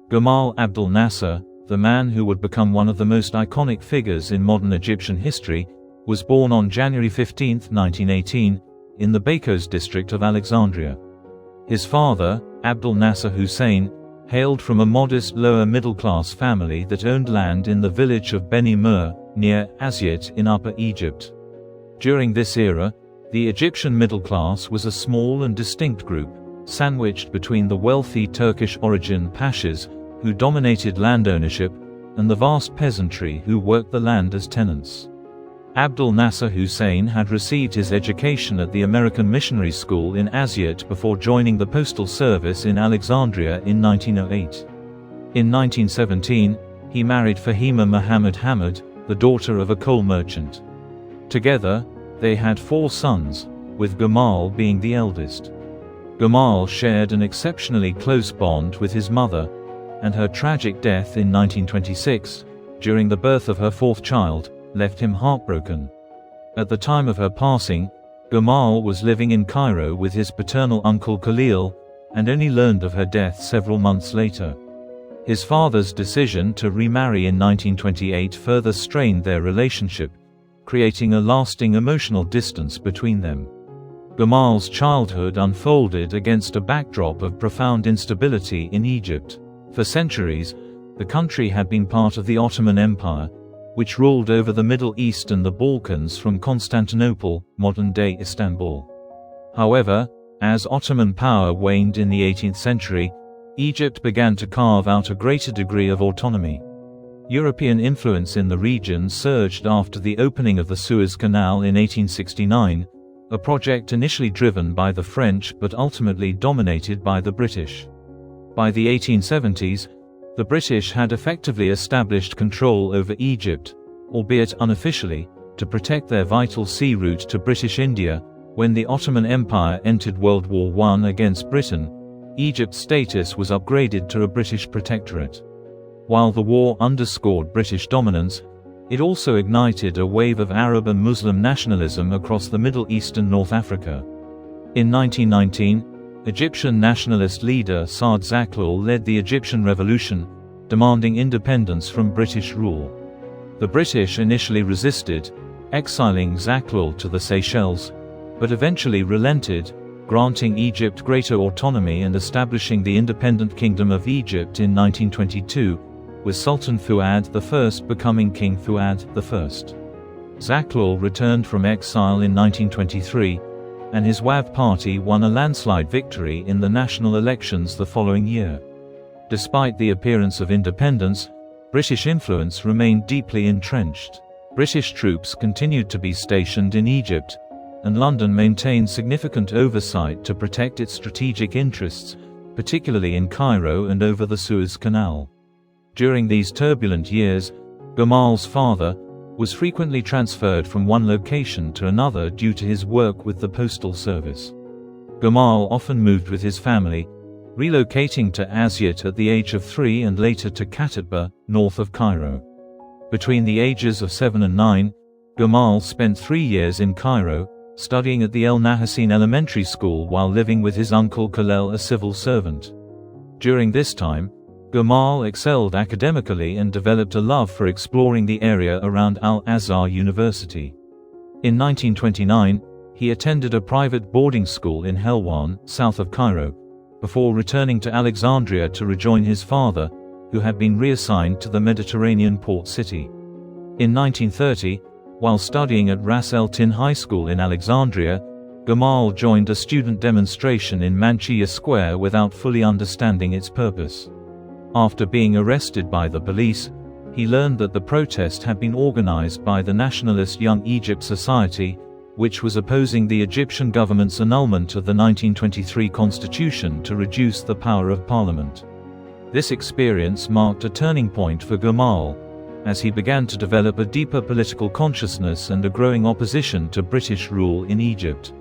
Gamal Abdel Nasser, the man who would become one of the most iconic figures in modern Egyptian history, was born on January 15, 1918, in the Beykoz district of Alexandria. His father, Abdel Nasser Hussein, hailed from a modest lower-middle-class family that owned land in the village of Beni Mur, near Asyut in Upper Egypt. During this era, the Egyptian middle class was a small and distinct group, sandwiched between the wealthy Turkish-origin pashas, who dominated land ownership, and the vast peasantry who worked the land as tenants. Abdel Nasser Hussein had received his education at the American Missionary School in Asyut before joining the postal service in Alexandria in 1908. In 1917, he married Fahima Muhammad Hamid, the daughter of a coal merchant. Together, they had 4 sons, with Gamal being the eldest. Gamal shared an exceptionally close bond with his mother, and her tragic death in 1926, during the birth of her 4th child, left him heartbroken. At the time of her passing, Gamal was living in Cairo with his paternal uncle Khalil, and only learned of her death several months later. His father's decision to remarry in 1928 further strained their relationship, creating a lasting emotional distance between them. Gamal's childhood unfolded against a backdrop of profound instability in Egypt. For centuries, the country had been part of the Ottoman Empire, which ruled over the Middle East and the Balkans from Constantinople, modern-day Istanbul. However, as Ottoman power waned in the 18th century, Egypt began to carve out a greater degree of autonomy. European influence in the region surged after the opening of the Suez Canal in 1869, a project initially driven by the French but ultimately dominated by the British. By the 1870s, the British had effectively established control over Egypt, albeit unofficially, to protect their vital sea route to British India. When the Ottoman Empire entered World War I against Britain, Egypt's status was upgraded to a British protectorate. While the war underscored British dominance, it also ignited a wave of Arab and Muslim nationalism across the Middle East and North Africa. In 1919, Egyptian nationalist leader Saad Zaghloul led the Egyptian Revolution, demanding independence from British rule. The British initially resisted, exiling Zaghloul to the Seychelles, but eventually relented, granting Egypt greater autonomy and establishing the independent Kingdom of Egypt in 1922, with Sultan Fuad I becoming King Fuad I. Zaghloul returned from exile in 1923, and his WAV party won a landslide victory in the national elections the following year. Despite the appearance of independence, British influence remained deeply entrenched. British troops continued to be stationed in Egypt, and London maintained significant oversight to protect its strategic interests, particularly in Cairo and over the Suez Canal. During these turbulent years, Gamal's father was frequently transferred from one location to another due to his work with the postal service. Gamal often moved with his family, relocating to Asyut at the age of 3 and later to Katatba, north of Cairo. Between the ages of 7 and 9, Gamal spent 3 years in Cairo, studying at the El Nahassin Elementary School while living with his uncle Khalil, a civil servant. During this time, Gamal excelled academically and developed a love for exploring the area around Al-Azhar University. In 1929, he attended a private boarding school in Helwan, south of Cairo, before returning to Alexandria to rejoin his father, who had been reassigned to the Mediterranean port city. In 1930, while studying at Ras El Tin High School in Alexandria, Gamal joined a student demonstration in Manchia Square without fully understanding its purpose. After being arrested by the police, he learned that the protest had been organized by the Nationalist Young Egypt Society, which was opposing the Egyptian government's annulment of the 1923 constitution to reduce the power of parliament. This experience marked a turning point for Gamal, as he began to develop a deeper political consciousness and a growing opposition to British rule in Egypt.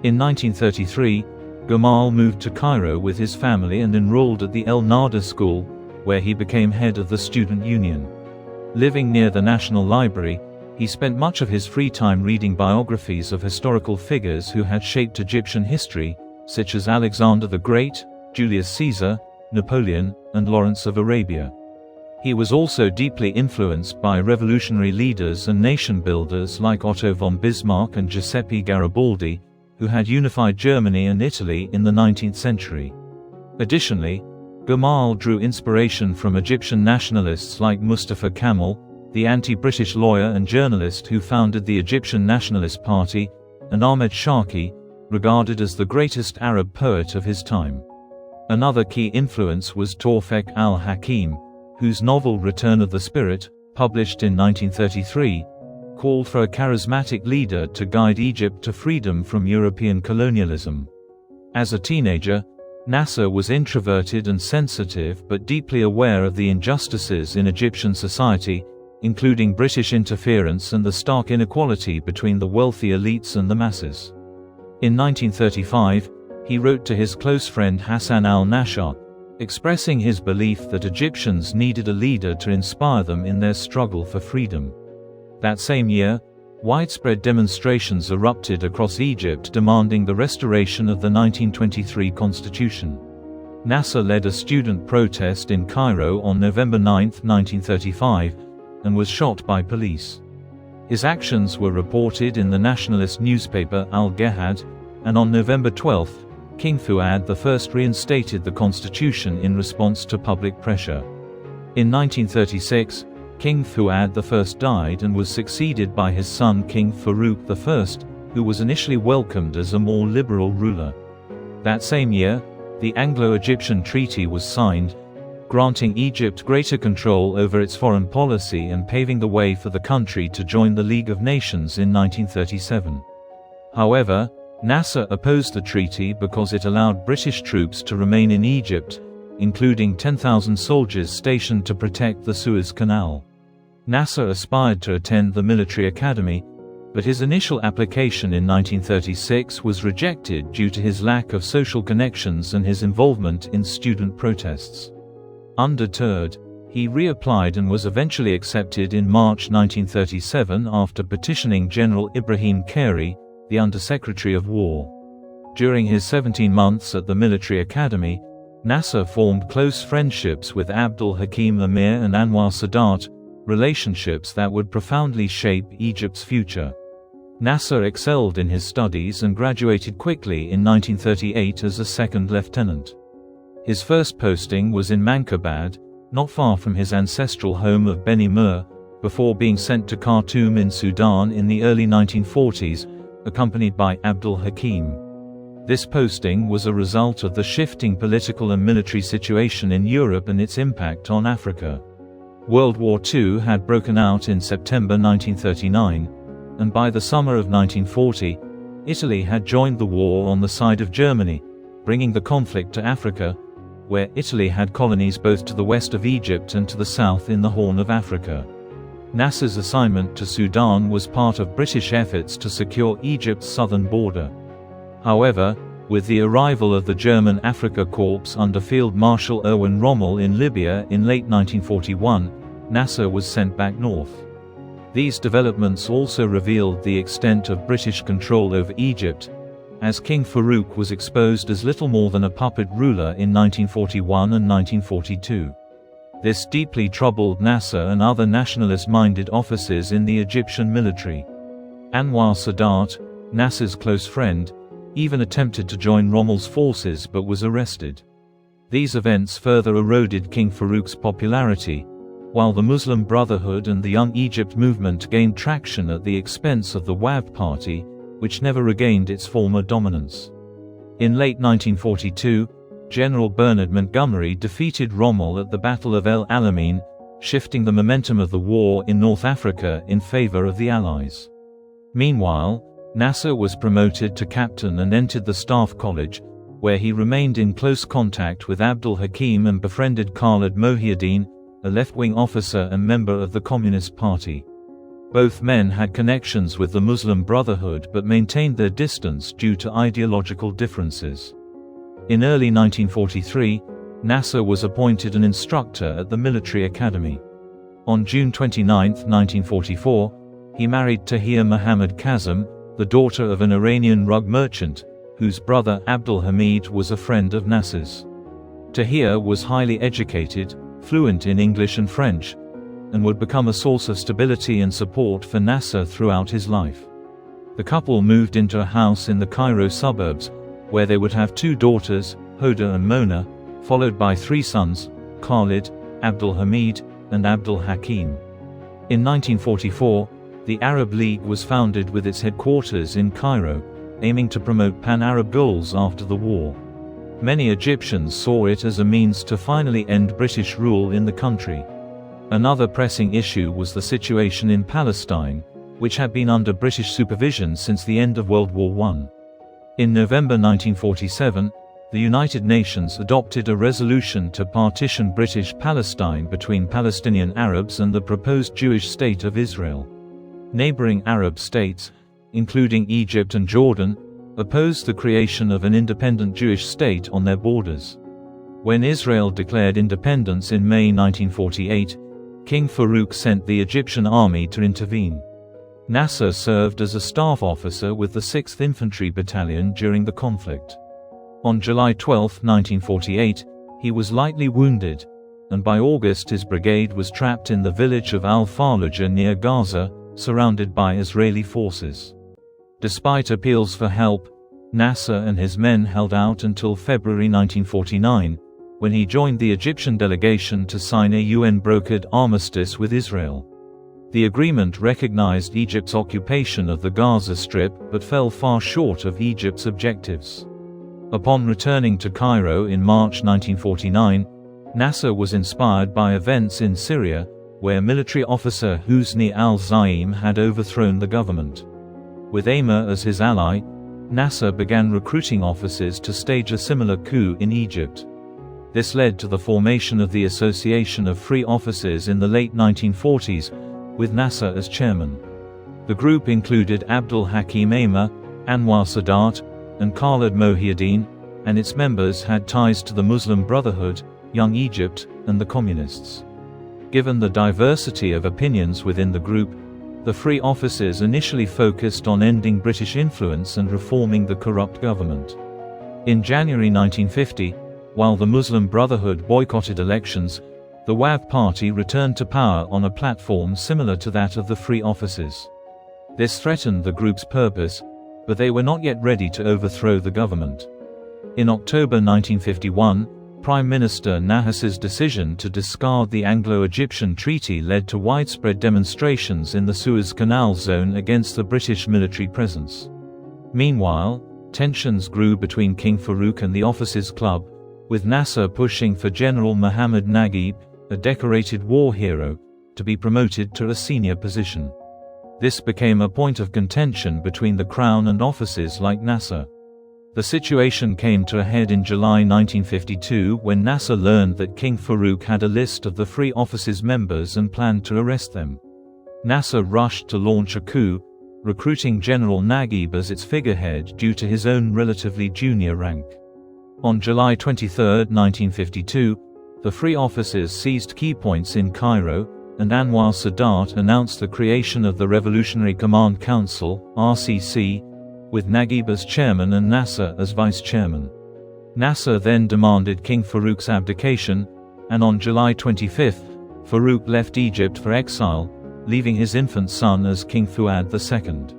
In 1933, Gamal moved to Cairo with his family and enrolled at the El Nada School, where he became head of the student union. Living near the National Library, he spent much of his free time reading biographies of historical figures who had shaped Egyptian history, such as Alexander the Great, Julius Caesar, Napoleon, and Lawrence of Arabia. He was also deeply influenced by revolutionary leaders and nation-builders like Otto von Bismarck and Giuseppe Garibaldi, who had unified Germany and Italy in the 19th century. Additionally, Gamal drew inspiration from Egyptian nationalists like Mustafa Kemal, the anti-British lawyer and journalist who founded the Egyptian Nationalist Party, and Ahmed Shawki, regarded as the greatest Arab poet of his time. Another key influence was Tawfiq al-Hakim, whose novel Return of the Spirit, published in 1933, called for a charismatic leader to guide Egypt to freedom from European colonialism. As a teenager, Nasser was introverted and sensitive but deeply aware of the injustices in Egyptian society, including British interference and the stark inequality between the wealthy elites and the masses. In 1935, he wrote to his close friend Hassan al-Nasher, expressing his belief that Egyptians needed a leader to inspire them in their struggle for freedom. That same year, widespread demonstrations erupted across Egypt demanding the restoration of the 1923 constitution. Nasser led a student protest in Cairo on November 9, 1935, and was shot by police. His actions were reported in the nationalist newspaper Al-Gehad, and on November 12, King Fuad I reinstated the constitution in response to public pressure. In 1936, King Fuad I died and was succeeded by his son King Farouk I, who was initially welcomed as a more liberal ruler. That same year, the Anglo-Egyptian Treaty was signed, granting Egypt greater control over its foreign policy and paving the way for the country to join the League of Nations in 1937. However, Nasser opposed the treaty because it allowed British troops to remain in Egypt, including 10,000 soldiers stationed to protect the Suez Canal. Nasser aspired to attend the military academy, but his initial application in 1936 was rejected due to his lack of social connections and his involvement in student protests. Undeterred, he reapplied and was eventually accepted in March 1937 after petitioning General Ibrahim Carey, the Undersecretary of War. During his 17 months at the military academy, Nasser formed close friendships with Abdul Hakim Amir and Anwar Sadat, relationships that would profoundly shape Egypt's future. Nasser excelled in his studies and graduated quickly in 1938 as a second lieutenant. His first posting was in Mankabad, not far from his ancestral home of Beni Mir, before being sent to Khartoum in Sudan in the early 1940s, accompanied by Abdul Hakim. This posting was a result of the shifting political and military situation in Europe and its impact on Africa. World War II had broken out in September 1939, and by the summer of 1940, Italy had joined the war on the side of Germany, bringing the conflict to Africa, where Italy had colonies both to the west of Egypt and to the south in the Horn of Africa. Nasser's assignment to Sudan was part of British efforts to secure Egypt's southern border. However, with the arrival of the German Afrika Korps under Field Marshal Erwin Rommel in Libya in late 1941, Nasser was sent back north. These developments also revealed the extent of British control over Egypt, as King Farouk was exposed as little more than a puppet ruler in 1941 and 1942. This deeply troubled Nasser and other nationalist-minded officers in the Egyptian military. Anwar Sadat, Nasser's close friend, even attempted to join Rommel's forces but was arrested. These events further eroded King Farouk's popularity, while the Muslim Brotherhood and the Young Egypt movement gained traction at the expense of the Wafd Party, which never regained its former dominance. In late 1942, General Bernard Montgomery defeated Rommel at the Battle of El Alamein, shifting the momentum of the war in North Africa in favor of the Allies. Meanwhile, Nasser was promoted to captain and entered the Staff College, where he remained in close contact with Abdul Hakim and befriended Khalid Mohiuddin, a left-wing officer and member of the Communist Party. Both men had connections with the Muslim Brotherhood but maintained their distance due to ideological differences. In early 1943, Nasser was appointed an instructor at the military academy. On June 29, 1944, he married Tahir Muhammad Kazem, the daughter of an Iranian rug merchant, whose brother Abdul Hamid was a friend of Nasser's. Tahir was highly educated, fluent in English and French, and would become a source of stability and support for Nasser throughout his life. The couple moved into a house in the Cairo suburbs, where they would have 2 daughters, Hoda and Mona, followed by 3 sons, Khalid, Abdul Hamid, and Abdul Hakim. In 1944, the Arab League was founded with its headquarters in Cairo, aiming to promote Pan-Arab goals after the war. Many Egyptians saw it as a means to finally end British rule in the country. Another pressing issue was the situation in Palestine, which had been under British supervision since the end of World War I. In November 1947, the United Nations adopted a resolution to partition British Palestine between Palestinian Arabs and the proposed Jewish state of Israel. Neighboring Arab states, including Egypt and Jordan, opposed the creation of an independent Jewish state on their borders. When Israel declared independence in May 1948, King Farouk sent the Egyptian army to intervene. Nasser served as a staff officer with the 6th Infantry Battalion during the conflict. On July 12, 1948, he was lightly wounded, and by August his brigade was trapped in the village of Al-Fallujah near Gaza, surrounded by Israeli forces. Despite appeals for help, Nasser and his men held out until February 1949, when he joined the Egyptian delegation to sign a UN-brokered armistice with Israel. The agreement recognized Egypt's occupation of the Gaza Strip but fell far short of Egypt's objectives. Upon returning to Cairo in March 1949, Nasser was inspired by events in Syria, where military officer Husni al-Zaim had overthrown the government. With Aimer as his ally, Nasser began recruiting officers to stage a similar coup in Egypt. This led to the formation of the Association of Free Officers in the late 1940s, with Nasser as chairman. The group included Abdul Hakim Aimer, Anwar Sadat, and Khalid Mohiuddin, and its members had ties to the Muslim Brotherhood, Young Egypt, and the Communists. Given the diversity of opinions within the group, the Free Officers initially focused on ending British influence and reforming the corrupt government. In January 1950, while the Muslim Brotherhood boycotted elections, the WAV party returned to power on a platform similar to that of the Free Officers. This threatened the group's purpose, but they were not yet ready to overthrow the government. In October 1951, Prime Minister Nahas's decision to discard the Anglo-Egyptian Treaty led to widespread demonstrations in the Suez Canal zone against the British military presence. Meanwhile, tensions grew between King Farouk and the Officers' Club, with Nasser pushing for General Mohammad Naguib, a decorated war hero, to be promoted to a senior position. This became a point of contention between the Crown and officers like Nasser. The situation came to a head in July 1952 when Nasser learned that King Farouk had a list of the Free Officers members and planned to arrest them. Nasser rushed to launch a coup, recruiting General Naguib as its figurehead due to his own relatively junior rank. On July 23, 1952, the Free Officers seized key points in Cairo, and Anwar Sadat announced the creation of the Revolutionary Command Council (RCC), with Naguib as chairman and Nasser as vice chairman. Nasser then demanded King Farouk's abdication, and on July 25, Farouk left Egypt for exile, leaving his infant son as King Fuad II.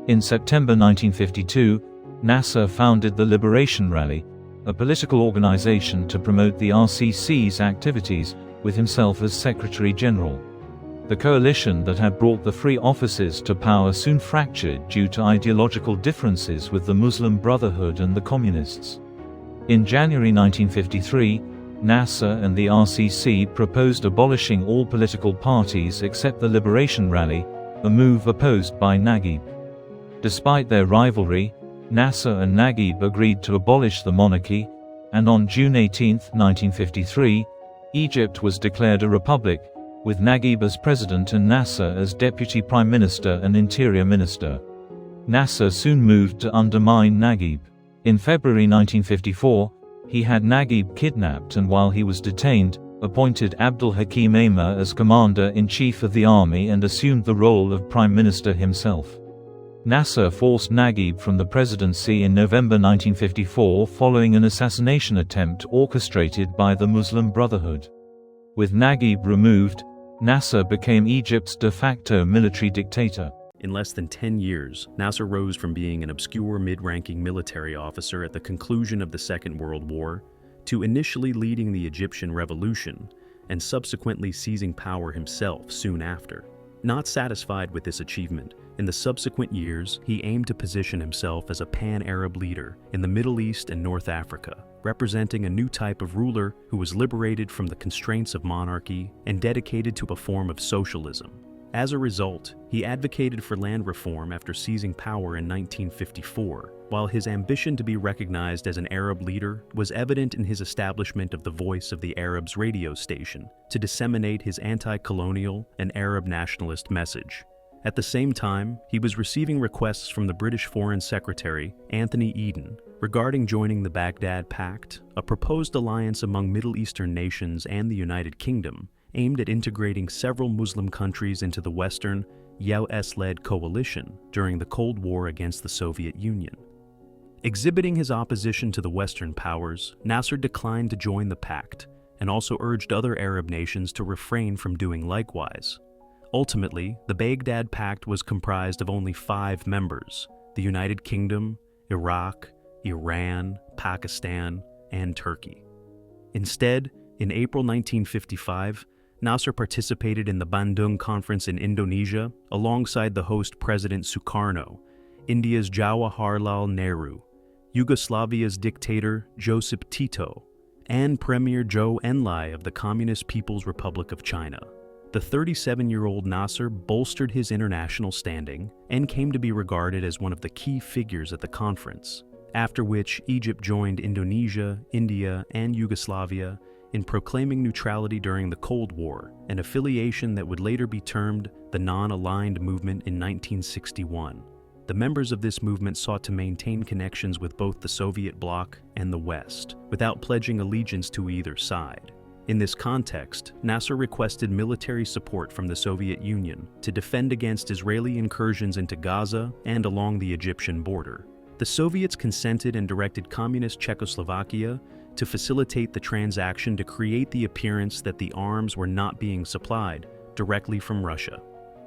In September 1952, Nasser founded the Liberation Rally, a political organization to promote the RCC's activities, with himself as Secretary General. The coalition that had brought the Free Officers to power soon fractured due to ideological differences with the Muslim Brotherhood and the Communists. In January 1953, Nasser and the RCC proposed abolishing all political parties except the Liberation Rally, a move opposed by Naguib. Despite their rivalry, Nasser and Naguib agreed to abolish the monarchy, and on June 18, 1953, Egypt was declared a republic, with Naguib as president and Nasser as deputy prime minister and interior minister. Nasser soon moved to undermine Naguib. In February 1954, he had Naguib kidnapped and while he was detained, appointed Abdul Hakim Aimer as commander-in-chief of the army and assumed the role of prime minister himself. Nasser forced Naguib from the presidency in November 1954 following an assassination attempt orchestrated by the Muslim Brotherhood. With Naguib removed, Nasser became Egypt's de facto military dictator. In less than 10 years, Nasser rose from being an obscure mid-ranking military officer at the conclusion of the Second World War to initially leading the Egyptian Revolution and subsequently seizing power himself soon after. Not satisfied with this achievement, in the subsequent years, he aimed to position himself as a pan-Arab leader in the Middle East and North Africa, representing a new type of ruler who was liberated from the constraints of monarchy and dedicated to a form of socialism. As a result, he advocated for land reform after seizing power in 1954, while his ambition to be recognized as an Arab leader was evident in his establishment of the Voice of the Arabs radio station to disseminate his anti-colonial and Arab nationalist message. At the same time, he was receiving requests from the British Foreign Secretary, Anthony Eden, regarding joining the Baghdad Pact, a proposed alliance among Middle Eastern nations and the United Kingdom, aimed at integrating several Muslim countries into the Western, US-led coalition during the Cold War against the Soviet Union. Exhibiting his opposition to the Western powers, Nasser declined to join the pact and also urged other Arab nations to refrain from doing likewise. Ultimately, the Baghdad Pact was comprised of only 5 members: the United Kingdom, Iraq, Iran, Pakistan, and Turkey. Instead, in April 1955, Nasser participated in the Bandung Conference in Indonesia alongside the host President Sukarno, India's Jawaharlal Nehru, Yugoslavia's dictator Josip Tito, and Premier Zhou Enlai of the Communist People's Republic of China. The 37-year-old Nasser bolstered his international standing and came to be regarded as one of the key figures at the conference, after which Egypt joined Indonesia, India, and Yugoslavia in proclaiming neutrality during the Cold War, an affiliation that would later be termed the Non-Aligned Movement in 1961. The members of this movement sought to maintain connections with both the Soviet bloc and the West, without pledging allegiance to either side. In this context, Nasser requested military support from the Soviet Union to defend against Israeli incursions into Gaza and along the Egyptian border. The Soviets consented and directed Communist Czechoslovakia to facilitate the transaction to create the appearance that the arms were not being supplied directly from Russia.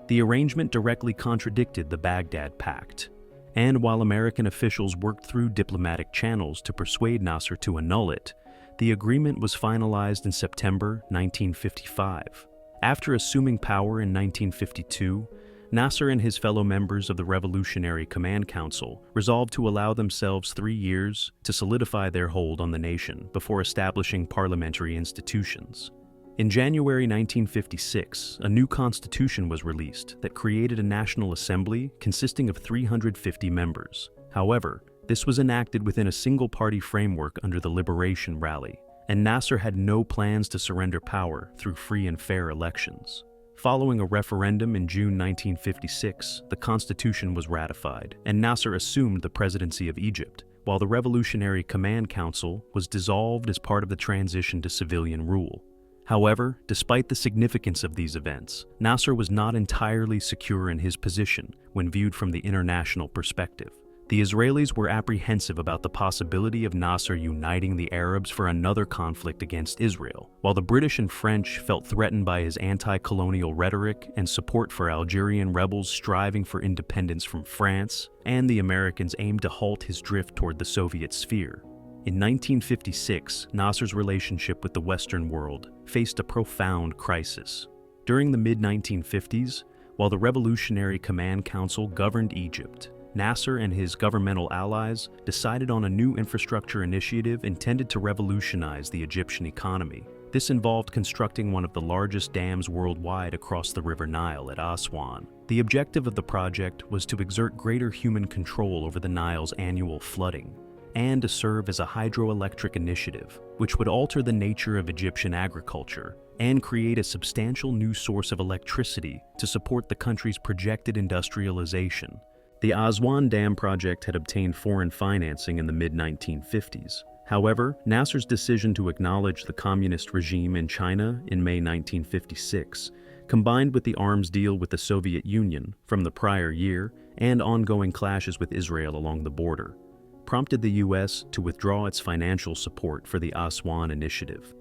The arrangement directly contradicted the Baghdad Pact, and while American officials worked through diplomatic channels to persuade Nasser to annul it, the agreement was finalized in September 1955. After assuming power in 1952, Nasser and his fellow members of the Revolutionary Command Council resolved to allow themselves 3 years to solidify their hold on the nation before establishing parliamentary institutions. In January 1956, a new constitution was released that created a National Assembly consisting of 350 members. However, this was enacted within a single-party framework under the Liberation Rally, and Nasser had no plans to surrender power through free and fair elections. Following a referendum in June 1956, the constitution was ratified, and Nasser assumed the presidency of Egypt, while the Revolutionary Command Council was dissolved as part of the transition to civilian rule. However, despite the significance of these events, Nasser was not entirely secure in his position when viewed from the international perspective. The Israelis were apprehensive about the possibility of Nasser uniting the Arabs for another conflict against Israel, while the British and French felt threatened by his anti-colonial rhetoric and support for Algerian rebels striving for independence from France, and the Americans aimed to halt his drift toward the Soviet sphere. In 1956, Nasser's relationship with the Western world faced a profound crisis. During the mid-1950s, while the Revolutionary Command Council governed Egypt, Nasser and his governmental allies decided on a new infrastructure initiative intended to revolutionize the Egyptian economy. This involved constructing one of the largest dams worldwide across the River Nile at Aswan. The objective of the project was to exert greater human control over the Nile's annual flooding, and to serve as a hydroelectric initiative, which would alter the nature of Egyptian agriculture and create a substantial new source of electricity to support the country's projected industrialization. The Aswan Dam project had obtained foreign financing in the mid-1950s. However, Nasser's decision to acknowledge the communist regime in China in May 1956 combined with the arms deal with the Soviet Union from the prior year and ongoing clashes with Israel along the border, prompted the U.S. to withdraw its financial support for the Aswan Initiative,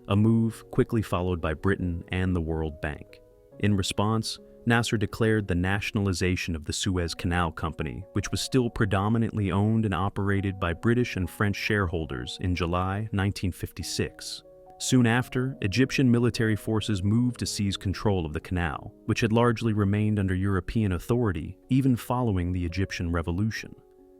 a move quickly followed by Britain and the World Bank. In response, Nasser declared the nationalization of the Suez Canal Company, which was still predominantly owned and operated by British and French shareholders, in July 1956. Soon after, Egyptian military forces moved to seize control of the canal, which had largely remained under European authority even following the Egyptian Revolution.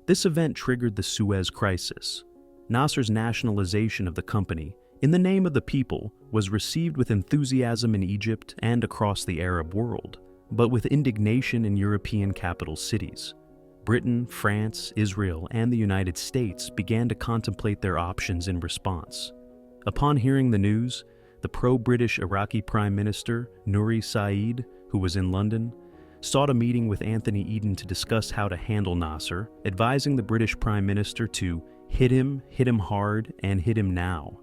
This event triggered the Suez Crisis. Nasser's nationalization of the company, in the name of the people, was received with enthusiasm in Egypt and across the Arab world, but with indignation in European capital cities. Britain, France, Israel, and the United States began to contemplate their options in response. Upon hearing the news, the pro-British Iraqi Prime Minister, Nouri Said, who was in London, sought a meeting with Anthony Eden to discuss how to handle Nasser, advising the British Prime Minister to hit him hard, and hit him now.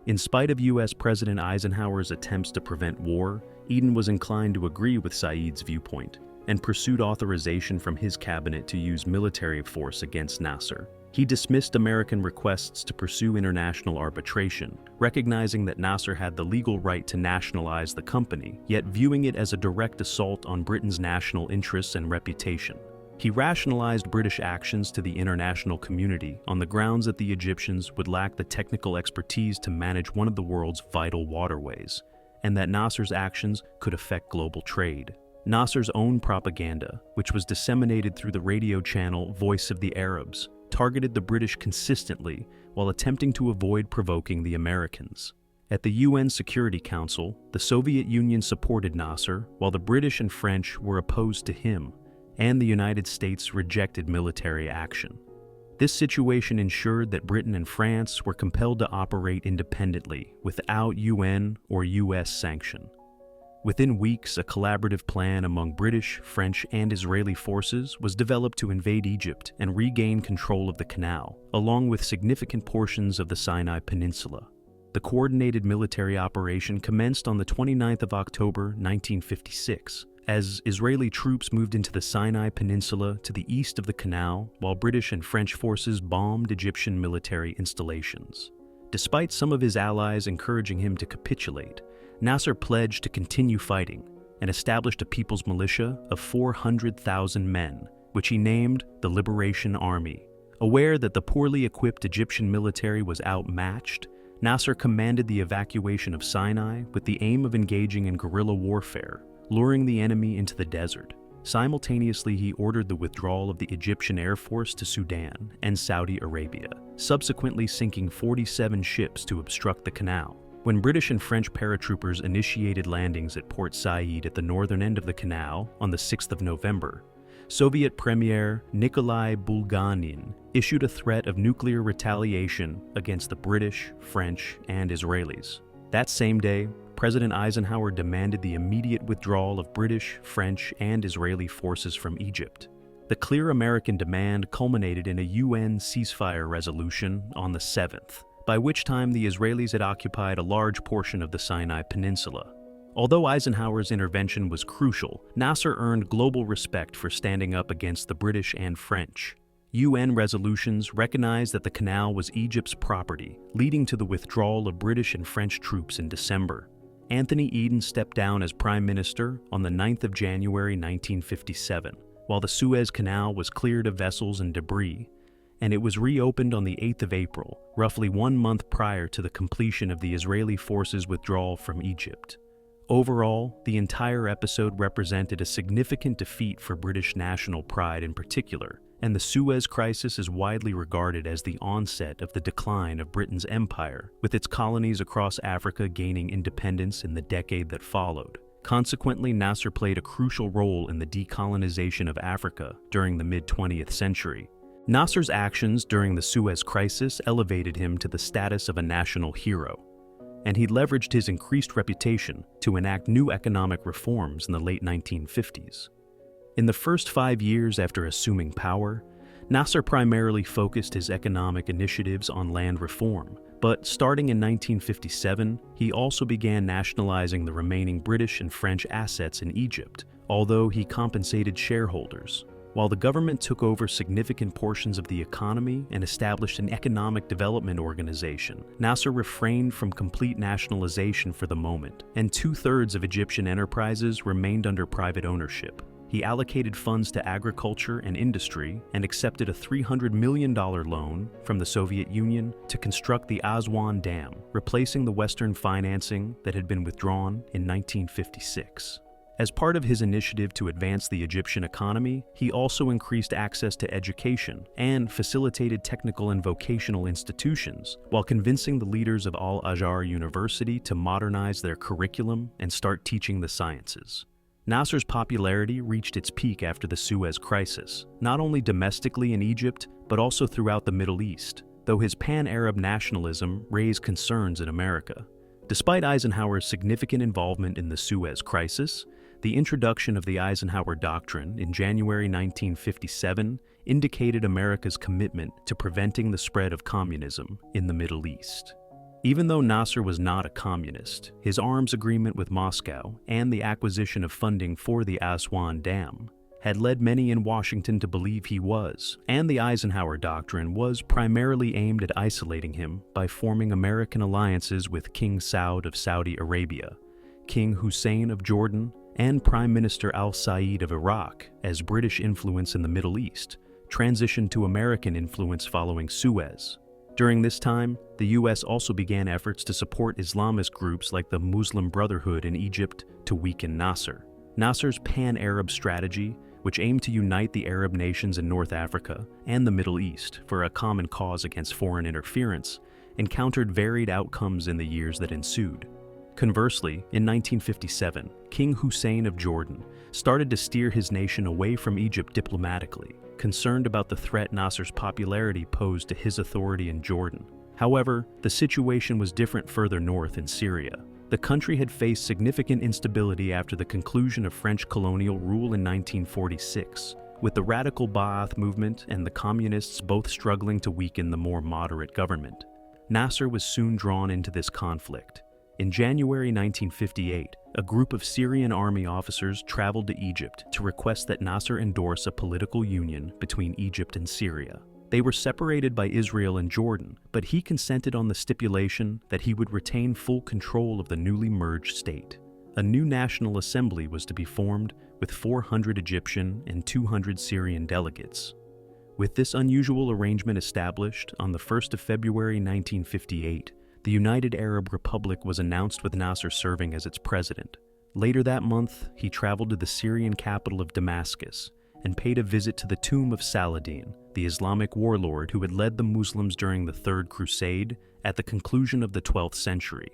In spite of U.S. President Eisenhower's attempts to prevent war, Eden was inclined to agree with Said's viewpoint and pursued authorization from his cabinet to use military force against Nasser. He dismissed American requests to pursue international arbitration, recognizing that Nasser had the legal right to nationalize the company, yet viewing it as a direct assault on Britain's national interests and reputation. He rationalized British actions to the international community on the grounds that the Egyptians would lack the technical expertise to manage one of the world's vital waterways, and that Nasser's actions could affect global trade. Nasser's own propaganda, which was disseminated through the radio channel Voice of the Arabs, targeted the British consistently while attempting to avoid provoking the Americans. At the UN Security Council, the Soviet Union supported Nasser while the British and French were opposed to him, and the United States rejected military action. This situation ensured that Britain and France were compelled to operate independently without UN or US sanction. Within weeks, a collaborative plan among British, French, and Israeli forces was developed to invade Egypt and regain control of the canal, along with significant portions of the Sinai Peninsula. The coordinated military operation commenced on the 29th of October, 1956, as Israeli troops moved into the Sinai Peninsula to the east of the canal, while British and French forces bombed Egyptian military installations. Despite some of his allies encouraging him to capitulate, Nasser pledged to continue fighting and established a people's militia of 400,000 men, which he named the Liberation Army. Aware that the poorly equipped Egyptian military was outmatched, Nasser commanded the evacuation of Sinai with the aim of engaging in guerrilla warfare, luring the enemy into the desert. Simultaneously, he ordered the withdrawal of the Egyptian Air Force to Sudan and Saudi Arabia, subsequently sinking 47 ships to obstruct the canal. When British and French paratroopers initiated landings at Port Said at the northern end of the canal on the 6th of November, Soviet Premier Nikolai Bulganin issued a threat of nuclear retaliation against the British, French, and Israelis. That same day, President Eisenhower demanded the immediate withdrawal of British, French, and Israeli forces from Egypt. The clear American demand culminated in a UN ceasefire resolution on the 7th, by which time the Israelis had occupied a large portion of the Sinai Peninsula. Although Eisenhower's intervention was crucial, Nasser earned global respect for standing up against the British and French. UN resolutions recognized that the canal was Egypt's property, leading to the withdrawal of British and French troops in December. Anthony Eden stepped down as Prime Minister on the 9th of January 1957, while the Suez Canal was cleared of vessels and debris, and it was reopened on the 8th of April, roughly 1 month prior to the completion of the Israeli forces' withdrawal from Egypt. Overall, the entire episode represented a significant defeat for British national pride in particular, and the Suez Crisis is widely regarded as the onset of the decline of Britain's empire, with its colonies across Africa gaining independence in the decade that followed. Consequently, Nasser played a crucial role in the decolonization of Africa during the mid-20th century. Nasser's actions during the Suez Crisis elevated him to the status of a national hero, and he leveraged his increased reputation to enact new economic reforms in the late 1950s. In the first 5 years after assuming power, Nasser primarily focused his economic initiatives on land reform, but starting in 1957, he also began nationalizing the remaining British and French assets in Egypt, although he compensated shareholders. While the government took over significant portions of the economy and established an economic development organization, Nasser refrained from complete nationalization for the moment, and 2/3 of Egyptian enterprises remained under private ownership. He allocated funds to agriculture and industry and accepted a $300 million loan from the Soviet Union to construct the Aswan Dam, replacing the Western financing that had been withdrawn in 1956. As part of his initiative to advance the Egyptian economy, he also increased access to education and facilitated technical and vocational institutions, while convincing the leaders of Al-Azhar University to modernize their curriculum and start teaching the sciences. Nasser's popularity reached its peak after the Suez Crisis, not only domestically in Egypt, but also throughout the Middle East, though his Pan-Arab nationalism raised concerns in America. Despite Eisenhower's significant involvement in the Suez Crisis, the introduction of the Eisenhower Doctrine in January 1957 indicated America's commitment to preventing the spread of communism in the Middle East. Even though Nasser was not a communist, his arms agreement with Moscow and the acquisition of funding for the Aswan Dam had led many in Washington to believe he was, and the Eisenhower Doctrine was primarily aimed at isolating him by forming American alliances with King Saud of Saudi Arabia, King Hussein of Jordan, and Prime Minister al-Said of Iraq, as British influence in the Middle East transitioned to American influence following Suez. During this time, the U.S. also began efforts to support Islamist groups like the Muslim Brotherhood in Egypt to weaken Nasser. Nasser's Pan-Arab strategy, which aimed to unite the Arab nations in North Africa and the Middle East for a common cause against foreign interference, encountered varied outcomes in the years that ensued. Conversely, in 1957, King Hussein of Jordan started to steer his nation away from Egypt diplomatically, concerned about the threat Nasser's popularity posed to his authority in Jordan. However, the situation was different further north in Syria. The country had faced significant instability after the conclusion of French colonial rule in 1946, with the radical Ba'ath movement and the communists both struggling to weaken the more moderate government. Nasser was soon drawn into this conflict. In January 1958, a group of Syrian army officers traveled to Egypt to request that Nasser endorse a political union between Egypt and Syria. They were separated by Israel and Jordan, but he consented on the stipulation that he would retain full control of the newly merged state. A new National Assembly was to be formed with 400 Egyptian and 200 Syrian delegates. With this unusual arrangement established on the 1st of February 1958, the United Arab Republic was announced with Nasser serving as its president. Later that month, he traveled to the Syrian capital of Damascus and paid a visit to the tomb of Saladin, the Islamic warlord who had led the Muslims during the Third Crusade at the conclusion of the 12th century.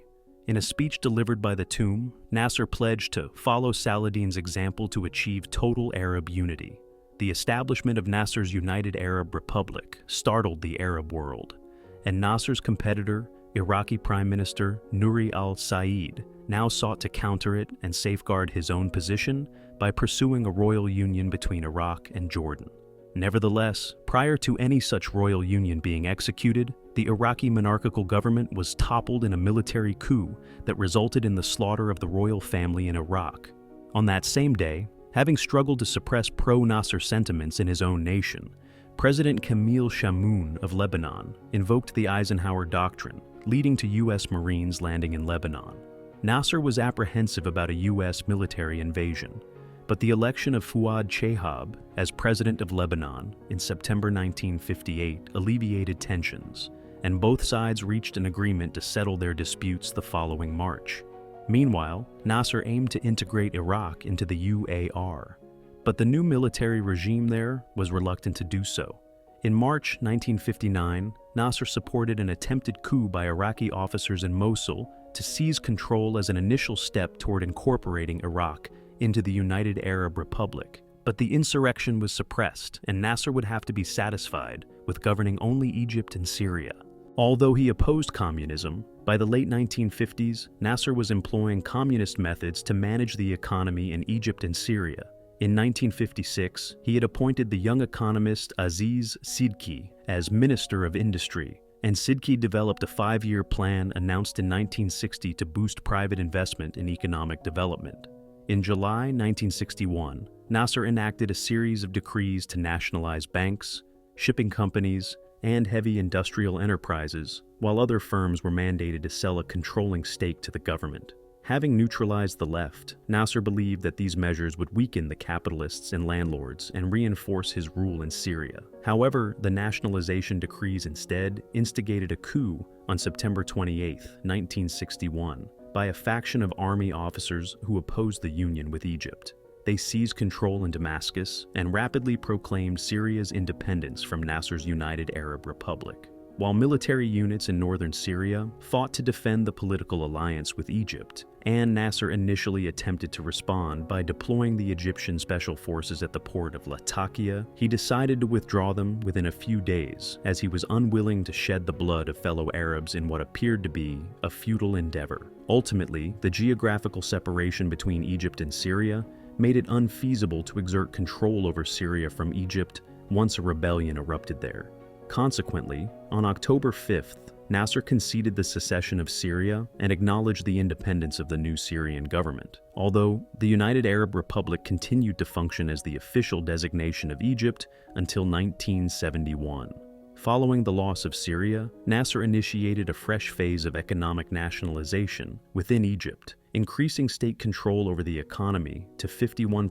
In a speech delivered by the tomb, Nasser pledged to follow Saladin's example to achieve total Arab unity. The establishment of Nasser's United Arab Republic startled the Arab world, and Nasser's competitor, Iraqi Prime Minister Nouri al-Said, now sought to counter it and safeguard his own position by pursuing a royal union between Iraq and Jordan. Nevertheless, prior to any such royal union being executed, the Iraqi monarchical government was toppled in a military coup that resulted in the slaughter of the royal family in Iraq. On that same day, having struggled to suppress pro-Nasser sentiments in his own nation, President Camille Chamoun of Lebanon invoked the Eisenhower Doctrine, leading to U.S. Marines landing in Lebanon. Nasser was apprehensive about a U.S. military invasion, but the election of Fuad Chehab as president of Lebanon in September 1958 alleviated tensions, and both sides reached an agreement to settle their disputes the following March. Meanwhile, Nasser aimed to integrate Iraq into the UAR, but the new military regime there was reluctant to do so. In March 1959, Nasser supported an attempted coup by Iraqi officers in Mosul to seize control as an initial step toward incorporating Iraq into the United Arab Republic. But the insurrection was suppressed, and Nasser would have to be satisfied with governing only Egypt and Syria. Although he opposed communism, by the late 1950s, Nasser was employing communist methods to manage the economy in Egypt and Syria, In 1956, he had appointed the young economist Aziz Sidki as Minister of Industry, and Sidki developed a 5-year plan announced in 1960 to boost private investment in economic development. In July 1961, Nasser enacted a series of decrees to nationalize banks, shipping companies, and heavy industrial enterprises, while other firms were mandated to sell a controlling stake to the government. Having neutralized the left, Nasser believed that these measures would weaken the capitalists and landlords and reinforce his rule in Syria. However, the nationalization decrees instead instigated a coup on September 28, 1961, by a faction of army officers who opposed the union with Egypt. They seized control in Damascus and rapidly proclaimed Syria's independence from Nasser's United Arab Republic. While military units in northern Syria fought to defend the political alliance with Egypt, and Nasser initially attempted to respond by deploying the Egyptian special forces at the port of Latakia, he decided to withdraw them within a few days, as he was unwilling to shed the blood of fellow Arabs in what appeared to be a futile endeavor. Ultimately, the geographical separation between Egypt and Syria made it unfeasible to exert control over Syria from Egypt once a rebellion erupted there. Consequently, on October 5th, Nasser conceded the secession of Syria and acknowledged the independence of the new Syrian government, although the United Arab Republic continued to function as the official designation of Egypt until 1971. Following the loss of Syria, Nasser initiated a fresh phase of economic nationalization within Egypt, increasing state control over the economy to 51%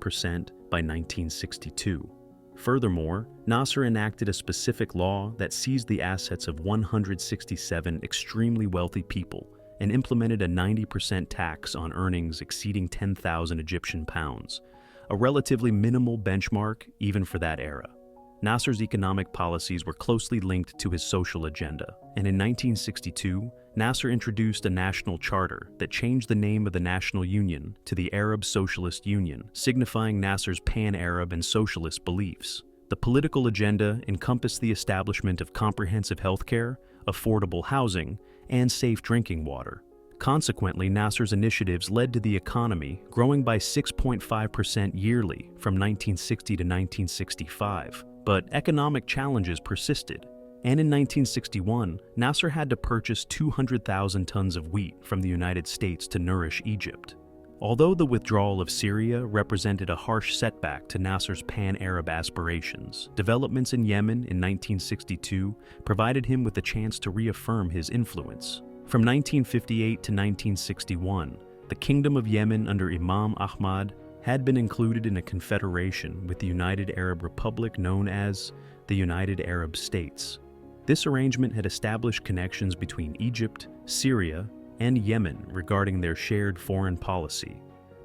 by 1962. Furthermore, Nasser enacted a specific law that seized the assets of 167 extremely wealthy people and implemented a 90% tax on earnings exceeding 10,000 Egyptian pounds, a relatively minimal benchmark even for that era. Nasser's economic policies were closely linked to his social agenda, and in 1962, Nasser introduced a national charter that changed the name of the National Union to the Arab Socialist Union, signifying Nasser's pan-Arab and socialist beliefs. The political agenda encompassed the establishment of comprehensive healthcare, affordable housing, and safe drinking water. Consequently, Nasser's initiatives led to the economy growing by 6.5% yearly from 1960 to 1965. But economic challenges persisted, and in 1961, Nasser had to purchase 200,000 tons of wheat from the United States to nourish Egypt. Although the withdrawal of Syria represented a harsh setback to Nasser's pan-Arab aspirations, developments in Yemen in 1962 provided him with a chance to reaffirm his influence. From 1958 to 1961, the Kingdom of Yemen under Imam Ahmad had been included in a confederation with the United Arab Republic known as the United Arab States. This arrangement had established connections between Egypt, Syria, and Yemen regarding their shared foreign policy,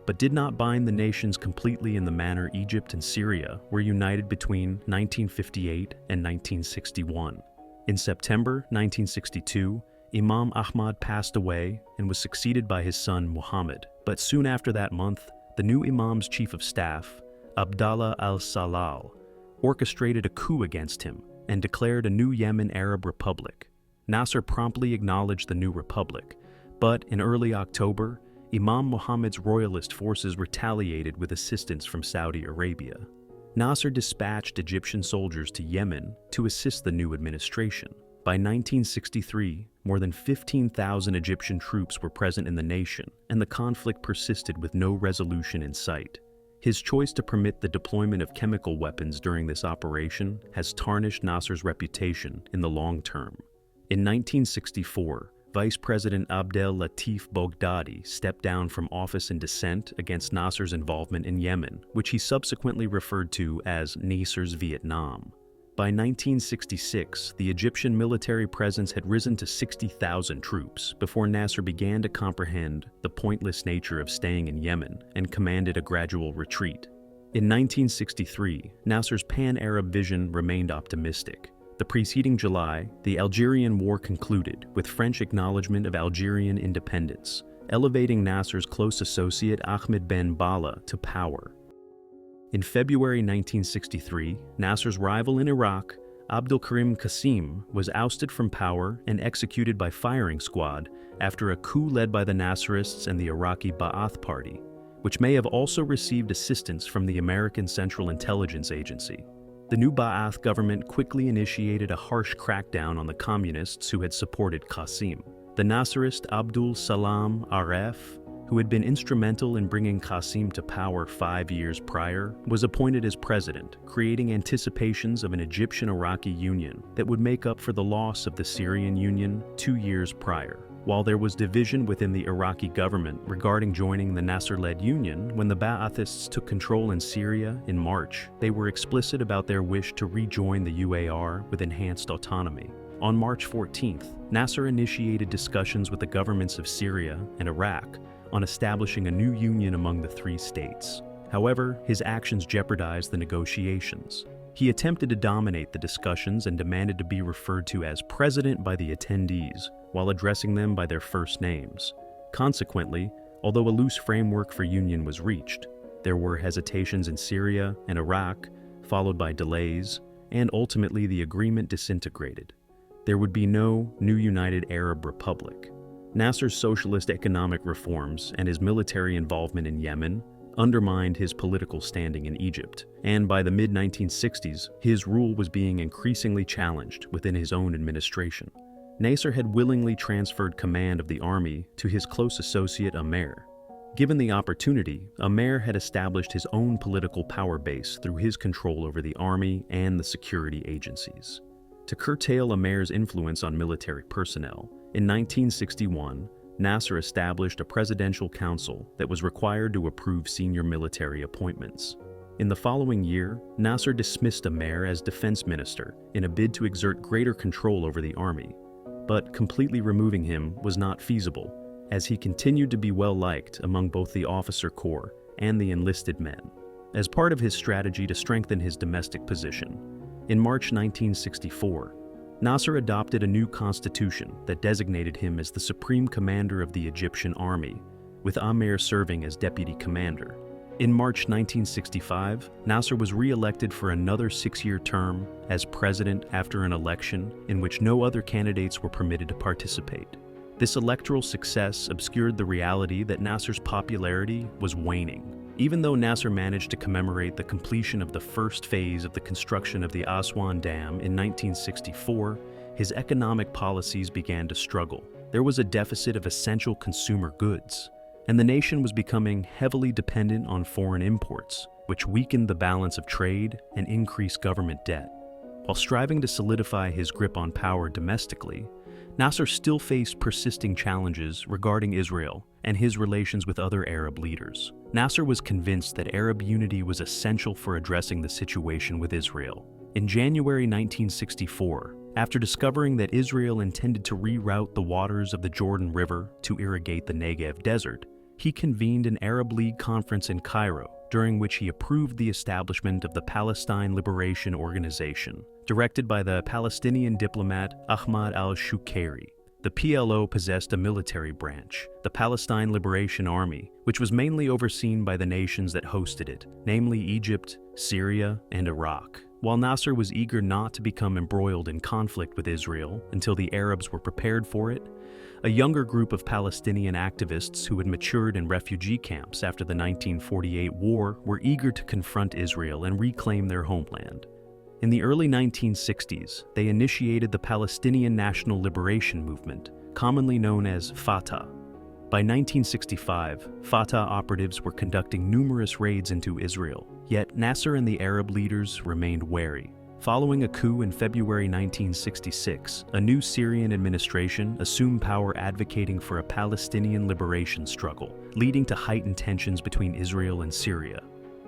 but did not bind the nations completely in the manner Egypt and Syria were united between 1958 and 1961. In September 1962, Imam Ahmad passed away and was succeeded by his son Muhammad, but soon after that month, the new Imam's chief of staff, Abdallah al-Salal, orchestrated a coup against him and declared a new Yemen Arab Republic. Nasser promptly acknowledged the new republic, but in early October, Imam Muhammad's royalist forces retaliated with assistance from Saudi Arabia. Nasser dispatched Egyptian soldiers to Yemen to assist the new administration. By 1963, more than 15,000 Egyptian troops were present in the nation, and the conflict persisted with no resolution in sight. His choice to permit the deployment of chemical weapons during this operation has tarnished Nasser's reputation in the long term. In 1964, Vice President Abdel Latif Bogdadi stepped down from office in dissent against Nasser's involvement in Yemen, which he subsequently referred to as Nasser's Vietnam. By 1966, the Egyptian military presence had risen to 60,000 troops before Nasser began to comprehend the pointless nature of staying in Yemen and commanded a gradual retreat. In 1963, Nasser's pan-Arab vision remained optimistic. The preceding July, the Algerian War concluded with French acknowledgement of Algerian independence, elevating Nasser's close associate Ahmed Ben Bella to power. In February 1963, Nasser's rival in Iraq, Abdulkarim Qasim, was ousted from power and executed by firing squad after a coup led by the Nasserists and the Iraqi Ba'ath Party. which may have also received assistance from the American Central Intelligence Agency. The new Ba'ath government quickly initiated a harsh crackdown on the communists who had supported Qasim. The Nasserist Abdul Salam Aref, who had been instrumental in bringing Qasim to power 5 years prior, was appointed as president, creating anticipations of an Egyptian-Iraqi union that would make up for the loss of the Syrian union 2 years prior. While there was division within the Iraqi government regarding joining the Nasser-led union, when the Ba'athists took control in Syria in March, they were explicit about their wish to rejoin the UAR with enhanced autonomy. On March 14th, Nasser initiated discussions with the governments of Syria and Iraq on establishing a new union among the 3 states. However, his actions jeopardized the negotiations. He attempted to dominate the discussions and demanded to be referred to as president by the attendees, while addressing them by their first names. Consequently, although a loose framework for union was reached, there were hesitations in Syria and Iraq, followed by delays, and ultimately the agreement disintegrated. There would be no new United Arab Republic. Nasser's socialist economic reforms and his military involvement in Yemen undermined his political standing in Egypt, and by the mid-1960s, his rule was being increasingly challenged within his own administration. Nasser had willingly transferred command of the army to his close associate Amer. Given the opportunity, Amer had established his own political power base through his control over the army and the security agencies. To curtail Amer's influence on military personnel, in 1961, Nasser established a presidential council that was required to approve senior military appointments. In the following year, Nasser dismissed Amer as defense minister in a bid to exert greater control over the army. But completely removing him was not feasible, as he continued to be well liked among both the officer corps and the enlisted men. As part of his strategy to strengthen his domestic position, in March 1964, Nasser adopted a new constitution that designated him as the supreme commander of the Egyptian army, with Amer serving as deputy commander. In March 1965, Nasser was re-elected for another 6-year term as president after an election in which no other candidates were permitted to participate. This electoral success obscured the reality that Nasser's popularity was waning. Even though Nasser managed to commemorate the completion of the first phase of the construction of the Aswan Dam in 1964, his economic policies began to struggle. There was a deficit of essential consumer goods, and the nation was becoming heavily dependent on foreign imports, which weakened the balance of trade and increased government debt. While striving to solidify his grip on power domestically, Nasser still faced persisting challenges regarding Israel and his relations with other Arab leaders. Nasser was convinced that Arab unity was essential for addressing the situation with Israel. In January 1964, after discovering that Israel intended to reroute the waters of the Jordan River to irrigate the Negev desert, he convened an Arab League conference in Cairo, during which he approved the establishment of the Palestine Liberation Organization, directed by the Palestinian diplomat Ahmad al-Shukayri. The PLO possessed a military branch, the Palestine Liberation Army, which was mainly overseen by the nations that hosted it, namely Egypt, Syria, and Iraq. While Nasser was eager not to become embroiled in conflict with Israel until the Arabs were prepared for it, a younger group of Palestinian activists who had matured in refugee camps after the 1948 war were eager to confront Israel and reclaim their homeland. In the early 1960s, they initiated the Palestinian National Liberation Movement, commonly known as Fatah. By 1965, Fatah operatives were conducting numerous raids into Israel, yet Nasser and the Arab leaders remained wary. Following a coup in February 1966, a new Syrian administration assumed power advocating for a Palestinian liberation struggle, leading to heightened tensions between Israel and Syria.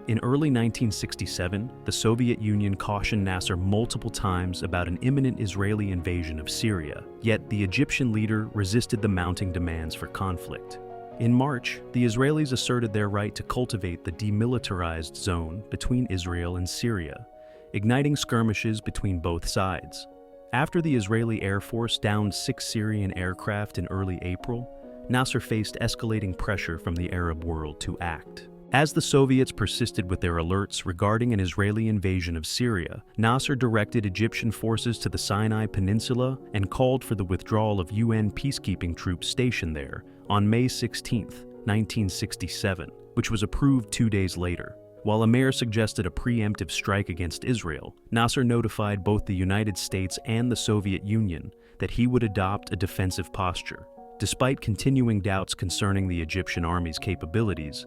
In early 1967, the Soviet Union cautioned Nasser multiple times about an imminent Israeli invasion of Syria, yet the Egyptian leader resisted the mounting demands for conflict. In March, the Israelis asserted their right to cultivate the demilitarized zone between Israel and Syria, igniting skirmishes between both sides. After the Israeli Air Force downed 6 Syrian aircraft in early April, Nasser faced escalating pressure from the Arab world to act. As the Soviets persisted with their alerts regarding an Israeli invasion of Syria, Nasser directed Egyptian forces to the Sinai Peninsula and called for the withdrawal of UN peacekeeping troops stationed there. On May 16th, 1967, which was approved 2 days later. While Amer suggested a preemptive strike against Israel, Nasser notified both the United States and the Soviet Union that he would adopt a defensive posture. Despite continuing doubts concerning the Egyptian army's capabilities,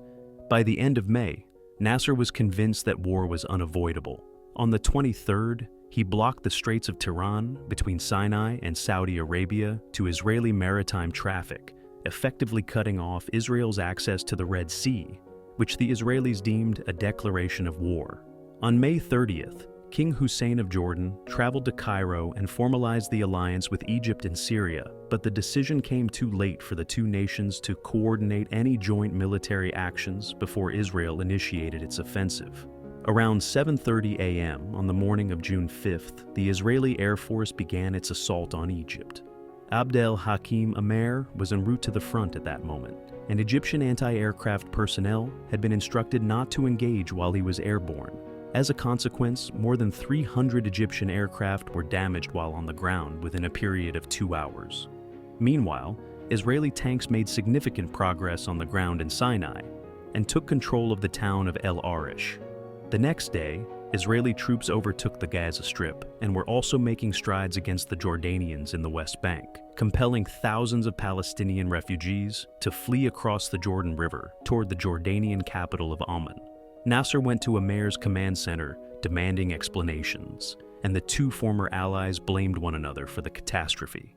by the end of May, Nasser was convinced that war was unavoidable. On the 23rd, he blocked the Straits of Tiran between Sinai and Saudi Arabia to Israeli maritime traffic, effectively cutting off Israel's access to the Red Sea, which the Israelis deemed a declaration of war. On May 30th, King Hussein of Jordan traveled to Cairo and formalized the alliance with Egypt and Syria, but the decision came too late for the two nations to coordinate any joint military actions before Israel initiated its offensive. Around 7:30 a.m. on the morning of June 5th, the Israeli Air Force began its assault on Egypt. Abdel Hakim Amer was en route to the front at that moment, and Egyptian anti-aircraft personnel had been instructed not to engage while he was airborne. As a consequence, more than 300 Egyptian aircraft were damaged while on the ground within a period of 2 hours. Meanwhile, Israeli tanks made significant progress on the ground in Sinai and took control of the town of El Arish. The next day, Israeli troops overtook the Gaza Strip and were also making strides against the Jordanians in the West Bank, compelling thousands of Palestinian refugees to flee across the Jordan River toward the Jordanian capital of Amman. Nasser went to Amer's command center demanding explanations, and the two former allies blamed one another for the catastrophe.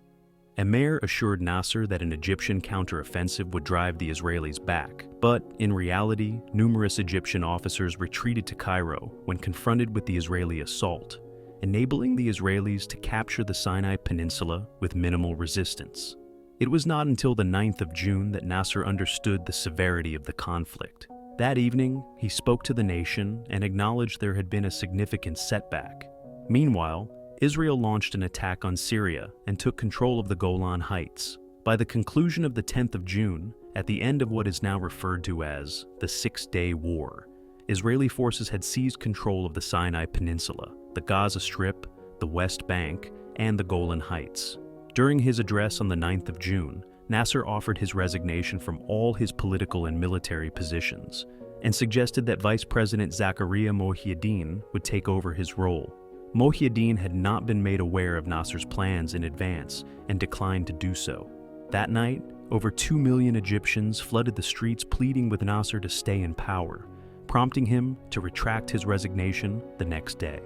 Amer assured Nasser that an Egyptian counteroffensive would drive the Israelis back, but in reality, numerous Egyptian officers retreated to Cairo when confronted with the Israeli assault, enabling the Israelis to capture the Sinai Peninsula with minimal resistance. It was not until the 9th of June that Nasser understood the severity of the conflict. That evening, he spoke to the nation and acknowledged there had been a significant setback. Meanwhile, Israel launched an attack on Syria and took control of the Golan Heights. By the conclusion of the 10th of June, at the end of what is now referred to as the Six-Day War, Israeli forces had seized control of the Sinai Peninsula, the Gaza Strip, the West Bank, and the Golan Heights. During his address on the 9th of June, Nasser offered his resignation from all his political and military positions and suggested that Vice President Zakaria Mohiuddin would take over his role. Mohiuddin had not been made aware of Nasser's plans in advance and declined to do so. That night, over 2 million Egyptians flooded the streets pleading with Nasser to stay in power, prompting him to retract his resignation the next day.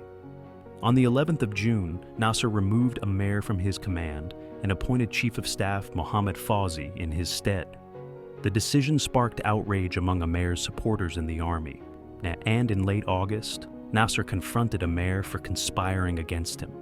On the 11th of June, Nasser removed Amer from his command and appointed Chief of Staff Mohammed Fawzi in his stead. The decision sparked outrage among Amer's supporters in the army, and in late August, Nasser confronted Amer for conspiring against him.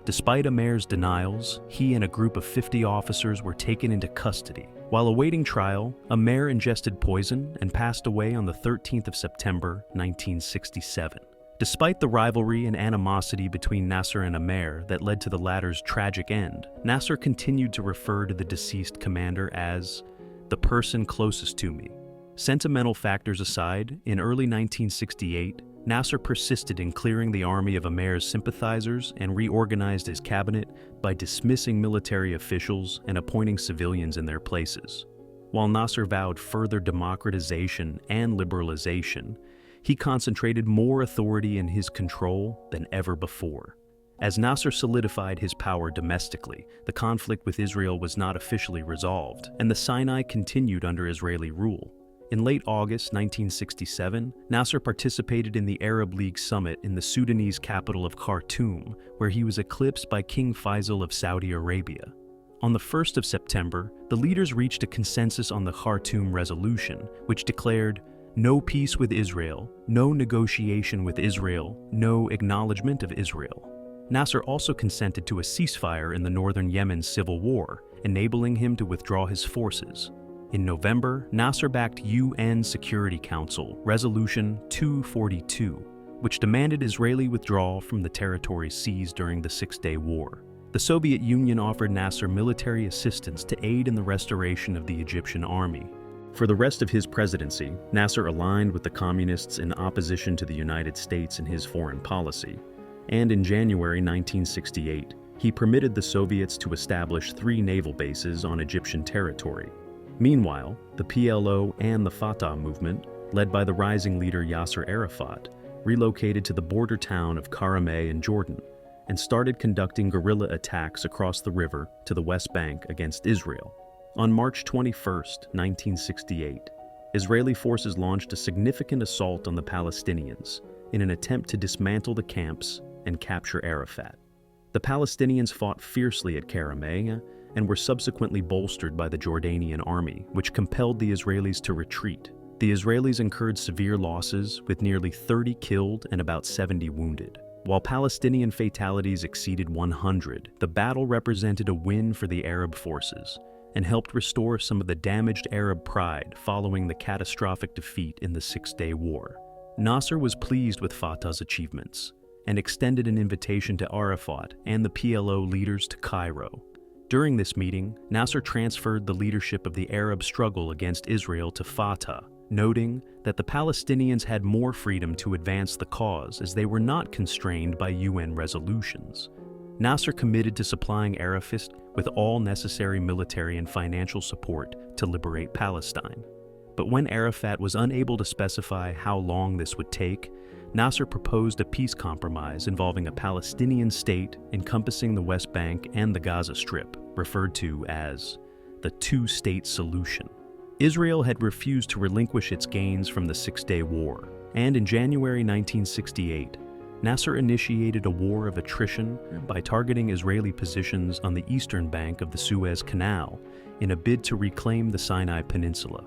Despite Amer's denials, he and a group of 50 officers were taken into custody. While awaiting trial, Amer ingested poison and passed away on the 13th of September, 1967. Despite the rivalry and animosity between Nasser and Amer that led to the latter's tragic end, Nasser continued to refer to the deceased commander as the person closest to me. Sentimental factors aside, in early 1968, Nasser persisted in clearing the army of Amer's sympathizers and reorganized his cabinet by dismissing military officials and appointing civilians in their places. While Nasser vowed further democratization and liberalization, he concentrated more authority in his control than ever before. As Nasser solidified his power domestically, the conflict with Israel was not officially resolved, and the Sinai continued under Israeli rule. In late August 1967, Nasser participated in the Arab League summit in the Sudanese capital of Khartoum, where he was eclipsed by King Faisal of Saudi Arabia. On the 1st of September, the leaders reached a consensus on the Khartoum Resolution, which declared, "No peace with Israel, no negotiation with Israel, no acknowledgement of Israel." Nasser also consented to a ceasefire in the northern Yemen civil war, enabling him to withdraw his forces. In November, Nasser backed UN Security Council Resolution 242, which demanded Israeli withdrawal from the territories seized during the Six-Day War. The Soviet Union offered Nasser military assistance to aid in the restoration of the Egyptian army. For the rest of his presidency, Nasser aligned with the communists in opposition to the United States in his foreign policy, and in January 1968, he permitted the Soviets to establish 3 naval bases on Egyptian territory. Meanwhile, the PLO and the Fatah movement, led by the rising leader Yasser Arafat, relocated to the border town of Karameh in Jordan and started conducting guerrilla attacks across the river to the West Bank against Israel. On March 21, 1968, Israeli forces launched a significant assault on the Palestinians in an attempt to dismantle the camps and capture Arafat. The Palestinians fought fiercely at Karameh and were subsequently bolstered by the Jordanian army, which compelled the Israelis to retreat. The Israelis incurred severe losses, with nearly 30 killed and about 70 wounded. While Palestinian fatalities exceeded 100, the battle represented a win for the Arab forces and helped restore some of the damaged Arab pride following the catastrophic defeat in the Six-Day War. Nasser was pleased with Fatah's achievements and extended an invitation to Arafat and the PLO leaders to Cairo. During this meeting, Nasser transferred the leadership of the Arab struggle against Israel to Fatah, noting that the Palestinians had more freedom to advance the cause as they were not constrained by UN resolutions. Nasser committed to supplying Arafat with all necessary military and financial support to liberate Palestine. But when Arafat was unable to specify how long this would take, Nasser proposed a peace compromise involving a Palestinian state encompassing the West Bank and the Gaza Strip, referred to as the two-state solution. Israel had refused to relinquish its gains from the Six-Day War, and in January 1968, Nasser initiated a war of attrition by targeting Israeli positions on the eastern bank of the Suez Canal in a bid to reclaim the Sinai Peninsula.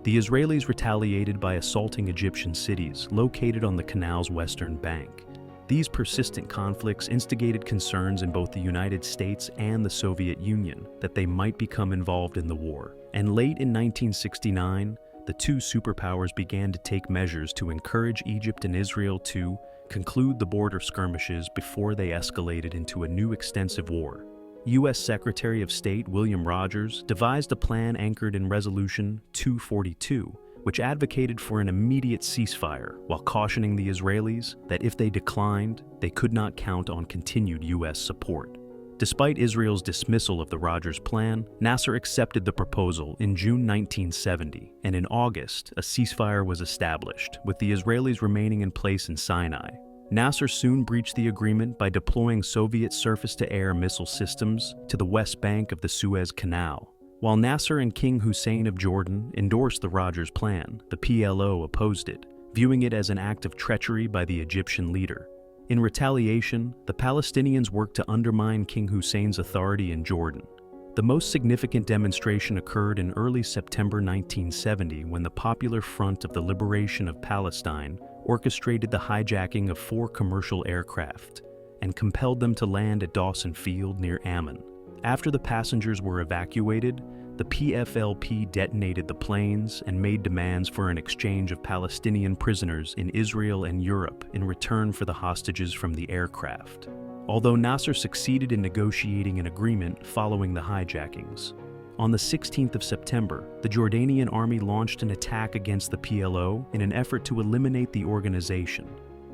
The Israelis retaliated by assaulting Egyptian cities located on the canal's western bank. These persistent conflicts instigated concerns in both the United States and the Soviet Union that they might become involved in the war. And late in 1969, the two superpowers began to take measures to encourage Egypt and Israel to conclude the border skirmishes before they escalated into a new extensive war. U.S. Secretary of State William Rogers devised a plan anchored in Resolution 242, which advocated for an immediate ceasefire while cautioning the Israelis that if they declined, they could not count on continued U.S. support. Despite Israel's dismissal of the Rogers Plan, Nasser accepted the proposal in June 1970, and in August, a ceasefire was established, with the Israelis remaining in place in Sinai. Nasser soon breached the agreement by deploying Soviet surface-to-air missile systems to the West Bank of the Suez Canal. While Nasser and King Hussein of Jordan endorsed the Rogers Plan, the PLO opposed it, viewing it as an act of treachery by the Egyptian leader. In retaliation, the Palestinians worked to undermine King Hussein's authority in Jordan. The most significant demonstration occurred in early September 1970 when the Popular Front of the Liberation of Palestine orchestrated the hijacking of 4 commercial aircraft and compelled them to land at Dawson Field near Amman. After the passengers were evacuated, the PFLP detonated the planes and made demands for an exchange of Palestinian prisoners in Israel and Europe in return for the hostages from the aircraft. Although Nasser succeeded in negotiating an agreement following the hijackings. On the 16th of September, the Jordanian army launched an attack against the PLO in an effort to eliminate the organization.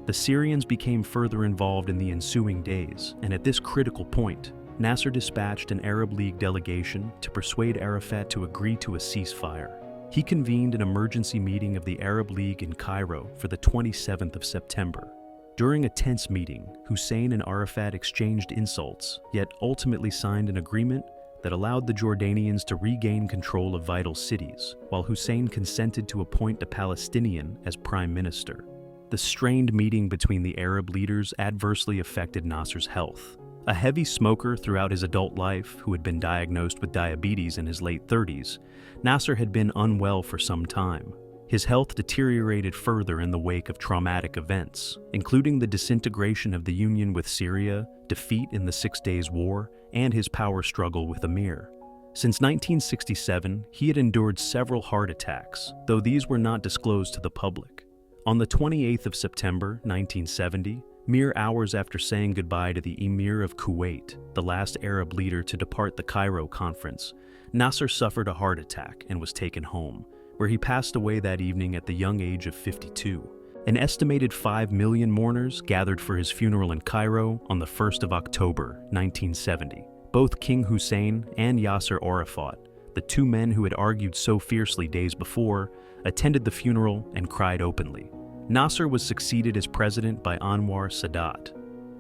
The Syrians became further involved in the ensuing days, and at this critical point, Nasser dispatched an Arab League delegation to persuade Arafat to agree to a ceasefire. He convened an emergency meeting of the Arab League in Cairo for the 27th of September. During a tense meeting, Hussein and Arafat exchanged insults, yet ultimately signed an agreement that allowed the Jordanians to regain control of vital cities, while Hussein consented to appoint a Palestinian as prime minister. The strained meeting between the Arab leaders adversely affected Nasser's health. A heavy smoker throughout his adult life, who had been diagnosed with diabetes in his late 30s, Nasser had been unwell for some time. His health deteriorated further in the wake of traumatic events, including the disintegration of the union with Syria, defeat in the 6 Days War, and his power struggle with Emir. Since 1967, he had endured several heart attacks, though these were not disclosed to the public. On the 28th of September, 1970, mere hours after saying goodbye to the Emir of Kuwait, the last Arab leader to depart the Cairo conference, Nasser suffered a heart attack and was taken home, where he passed away that evening at the young age of 52. An estimated 5 million mourners gathered for his funeral in Cairo on the 1st of October, 1970. Both King Hussein and Yasser Arafat the two men who had argued so fiercely days before, attended the funeral and cried openly. Nasser was succeeded as president by Anwar Sadat.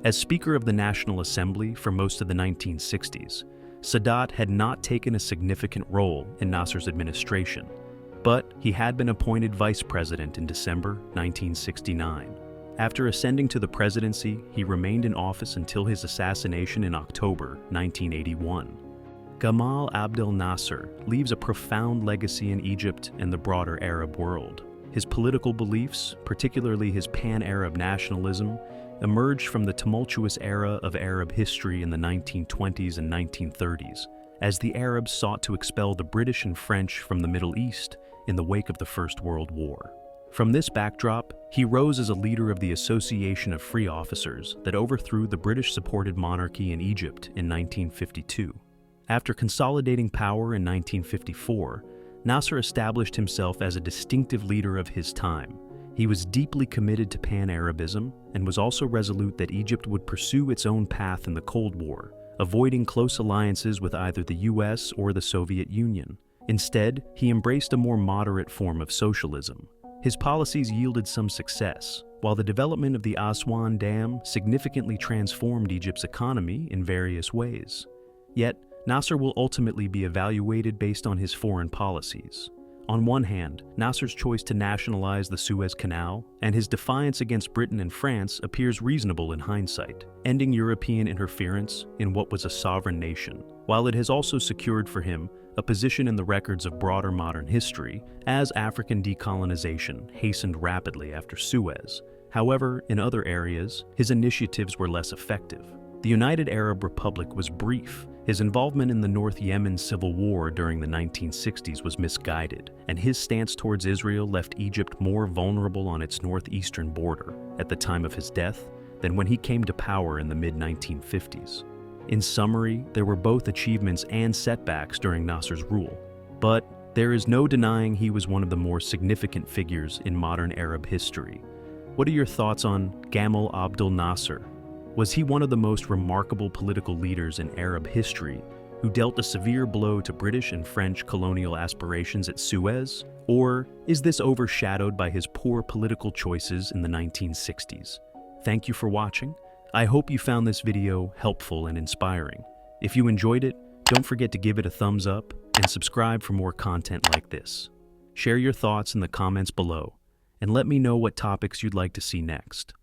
As Speaker of the National Assembly for most of the 1960s, Sadat had not taken a significant role in Nasser's administration, but he had been appointed vice president in December 1969. After ascending to the presidency, he remained in office until his assassination in October 1981. Gamal Abdel Nasser leaves a profound legacy in Egypt and the broader Arab world. His political beliefs, particularly his Pan-Arab nationalism, emerged from the tumultuous era of Arab history in the 1920s and 1930s, as the Arabs sought to expel the British and French from the Middle East in the wake of the First World War. From this backdrop, he rose as a leader of the Association of Free Officers that overthrew the British-supported monarchy in Egypt in 1952. After consolidating power in 1954, Nasser established himself as a distinctive leader of his time. He was deeply committed to Pan-Arabism and was also resolute that Egypt would pursue its own path in the Cold War, avoiding close alliances with either the US or the Soviet Union. Instead, he embraced a more moderate form of socialism. His policies yielded some success, while the development of the Aswan Dam significantly transformed Egypt's economy in various ways. Yet, Nasser will ultimately be evaluated based on his foreign policies. On one hand, Nasser's choice to nationalize the Suez Canal and his defiance against Britain and France appears reasonable in hindsight, ending European interference in what was a sovereign nation, while it has also secured for him a position in the records of broader modern history as African decolonization hastened rapidly after Suez. However, in other areas, his initiatives were less effective. The United Arab Republic was brief. His involvement in the North Yemen civil war during the 1960s was misguided, and his stance towards Israel left Egypt more vulnerable on its northeastern border at the time of his death than when he came to power in the mid-1950s. In summary, there were both achievements and setbacks during Nasser's rule, but there is no denying he was one of the more significant figures in modern Arab history. What are your thoughts on Gamal Abdel Nasser? Was he one of the most remarkable political leaders in Arab history who dealt a severe blow to British and French colonial aspirations at Suez? Or is this overshadowed by his poor political choices in the 1960s? Thank you for watching. I hope you found this video helpful and inspiring. If you enjoyed it, don't forget to give it a thumbs up and subscribe for more content like this. Share your thoughts in the comments below and let me know what topics you'd like to see next.